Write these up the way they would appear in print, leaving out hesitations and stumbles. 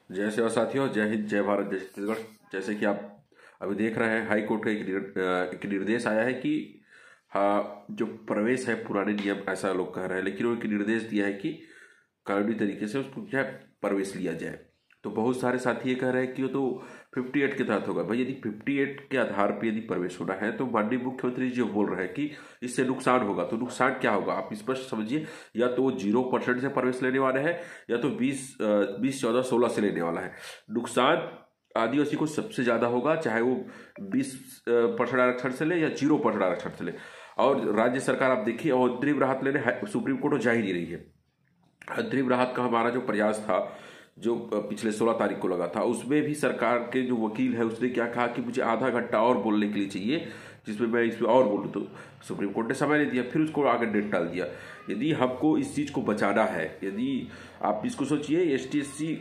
जय सेवा साथियों, जय हिंद, जय भारत, जय छत्तीसगढ़। जैसे कि आप अभी देख रहे हैं, हाई कोर्ट का एक निर्देश आया है कि हाँ, जो प्रवेश है पुराने नियम, ऐसा लोग कह रहे हैं, लेकिन वो एक निर्देश दिया है कि कानूनी तरीके से उसको क्या है, प्रवेश लिया जाए। तो बहुत सारे साथी ये कह रहे हैं कि वो तो 58 के तहत होगा। भाई, यदि 58 के आधार पर यदि प्रवेश होना है तो माननीय मुख्यमंत्री जी बोल रहे हैं कि इससे नुकसान होगा। तो नुकसान क्या होगा आप स्पष्ट समझिए। या तो वो 0% से प्रवेश लेने वाले हैं, या तो 20, 14, 16 से लेने वाला है। नुकसान आदिवासी को सबसे ज्यादा होगा, चाहे वो 20% आरक्षण से ले या 0% आरक्षण से ले। और राज्य सरकार आप देखिए, और अंतरिम राहत लेने सुप्रीम कोर्ट जा ही नहीं रही है। अंतरिम राहत का हमारा जो प्रयास था, जो पिछले 16 तारीख को लगा था, उसमें भी सरकार के जो वकील है उसने क्या कहा कि मुझे आधा घंटा और बोलने के लिए चाहिए, जिसमें मैं इसमें और बोलूँ। तो सुप्रीम कोर्ट ने समय नहीं दिया, फिर उसको आगे डेट डाल दिया। यदि हमको इस चीज़ को बचाना है, यदि आप इसको सोचिए, ST SC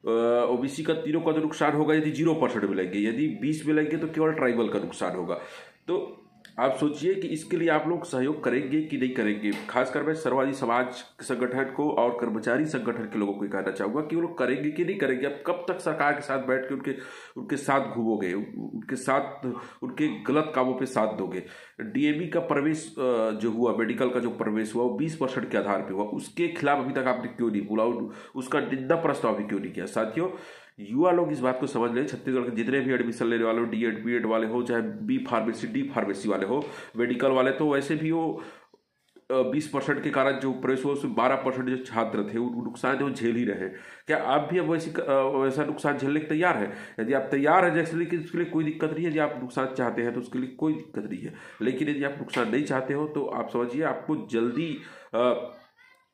OBC का तीनों का तो नुकसान होगा यदि 0% मिलेंगे, यदि 20 मिलेंगे तो केवल ट्राइबल का नुकसान होगा। तो आप सोचिए कि इसके लिए आप लोग सहयोग करेंगे कि नहीं करेंगे। खासकर मैं सर्ववादी समाज संगठन को और कर्मचारी संगठन के लोगों को कहना चाहूंगा कि वो लोग करेंगे कि नहीं करेंगे। अब कब तक सरकार के साथ बैठ के उनके साथ घूमोगे, उनके साथ उनके गलत कामों पे साथ दोगे। DAV का प्रवेश जो हुआ, मेडिकल का जो प्रवेश हुआ, वो 20% के आधार पर हुआ। उसके खिलाफ अभी तक आपने क्यों नहीं बोला, उसका निंदा प्रस्ताव भी क्यों नहीं किया। साथियों, युवा लोग इस बात को समझ लें। छत्तीसगढ़ के जितने भी एडमिशन लेने वाले हो, D.Ed B.Ed वाले हो, चाहे B फार्मेसी D फार्मेसी वाले हो, मेडिकल वाले, तो वैसे भी वो 20% के कारण जो प्रवेश हुआ उसमें 12% जो छात्र थे वो नुकसान जो झेल ही रहे। क्या आप भी अब वैसा नुकसान झेलने के तैयार है? यदि आप तैयार है जैसे, लेकिन उसके लिए कोई दिक्कत नहीं है। यदि आप नुकसान चाहते हैं तो उसके लिए कोई दिक्कत नहीं है। लेकिन यदि आप नुकसान नहीं चाहते हो तो आप समझिए, आपको जल्दी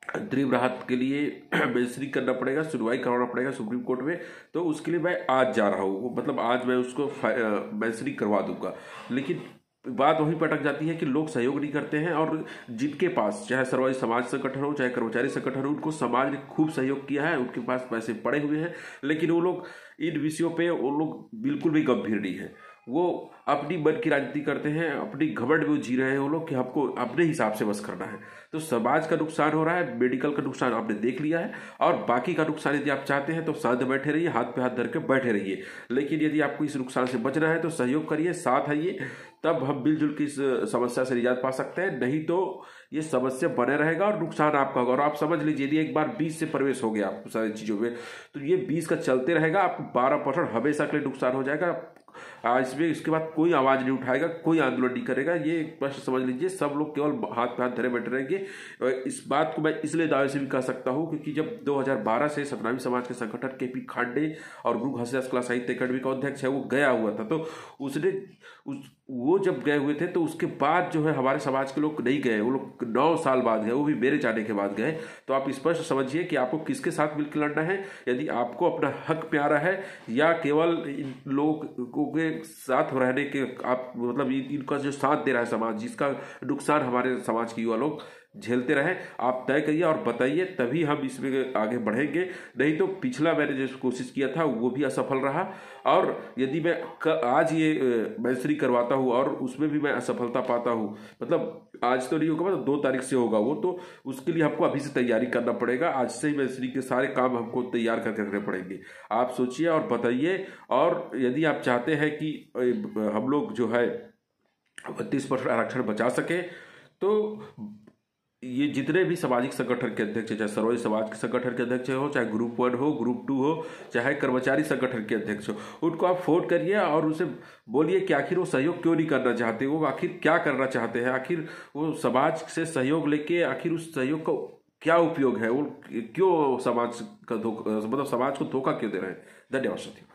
अंतरिम राहत के लिए मेंशनिंग करना पड़ेगा, सुनवाई करवाना पड़ेगा सुप्रीम कोर्ट में। तो उसके लिए मैं आज जा रहा हूँ, मतलब आज मैं उसको मेंशनिंग करवा दूंगा। लेकिन बात वहीं पर अटक जाती है कि लोग सहयोग नहीं करते हैं। और जिनके पास, चाहे सर्ववादी समाज संगठन हो, चाहे कर्मचारी संगठन हो, उनको समाज ने खूब सहयोग किया है, उनके पास पैसे पड़े हुए हैं, लेकिन वो लोग इन विषयों पे वो लोग बिल्कुल भी गंभीर नहीं है। वो अपनी मन की राजनीति करते हैं, अपनी घमंड में जी रहे हैं वो लोग कि हमको अपने हिसाब से बस करना है। तो समाज का नुकसान हो रहा है, मेडिकल का नुकसान आपने देख लिया है, और बाकी का नुकसान यदि आप चाहते हैं तो शांत बैठे रहिए, हाथ पे हाथ धर के बैठे रहिए। लेकिन यदि आपको इस नुकसान से बचना है तो सहयोग करिए, साथ आइए, तब हम मिलजुल के इस समस्या से निजात पा सकते हैं। नहीं तो ये समस्या बने रहेगा और नुकसान आपका होगा। और आप समझ लीजिए, यदि एक बार 20 से प्रवेश हो गया आपको सारी चीजों में, तो ये 20 का चलते रहेगा, आपको 12% हमेशा के लिए नुकसान हो जाएगा। इसमें इसके बाद कोई आवाज नहीं उठाएगा, कोई आंदोलन नहीं करेगा। ये प्रश्न समझ लीजिए, सब लोग केवल हाथ पे हाथ धरे बैठे रहेंगे। इस बात को मैं इसलिए दावे से भी कह सकता हूं क्योंकि जब 2012 से सतनामी समाज के संगठन KP खांडे और गुरु घासीदास कला साहित्य अकादमी का अध्यक्ष है, वो गया हुआ था। तो उसने वो जब गए हुए थे तो उसके बाद जो है हमारे समाज के लोग नहीं गए, वो लोग 9 साल बाद गए, वो भी मेरे जाने के बाद गए। तो आप स्पष्ट समझिए कि आपको किसके साथ मिलकर लड़ना है। यदि आपको अपना हक प्यारा है, या केवल इन लोगों के साथ रहने के आप मतलब इनका जो साथ दे रहा है समाज, जिसका नुकसान हमारे समाज के युवा लोग झेलते रहे, आप तय करिए और बताइए, तभी हम इसमें आगे बढ़ेंगे। नहीं तो पिछला मैंने जो कोशिश किया था वो भी असफल रहा। और यदि मैं आज ये मेंशनिंग करवाता हूँ और उसमें भी मैं असफलता पाता हूँ, मतलब आज तो नहीं होगा, मतलब 2 तारीख से होगा वो, तो उसके लिए हमको अभी से तैयारी करना पड़ेगा। आज से ही मेंशनिंग के सारे काम हमको तैयार करके रखने पड़ेंगे। आप सोचिए और बताइए। और यदि आप चाहते हैं कि हम लोग जो है 32% आरक्षण बचा सके, तो ये जितने भी सामाजिक संगठन के अध्यक्ष, चाहे सर्वोदय समाज के संगठन के अध्यक्ष हो, चाहे ग्रुप 1 हो, ग्रुप 2 हो, चाहे कर्मचारी संगठन के अध्यक्ष हो, उनको आप फोन करिए और उसे बोलिए कि आखिर वो सहयोग क्यों नहीं करना चाहते, वो आखिर क्या करना चाहते हैं, आखिर वो समाज से सहयोग लेके आखिर उस सहयोग का क्या उपयोग है, वो क्यों समाज का मतलब समाज को धोखा क्यों दे रहे हैं। धन्यवाद साथियों।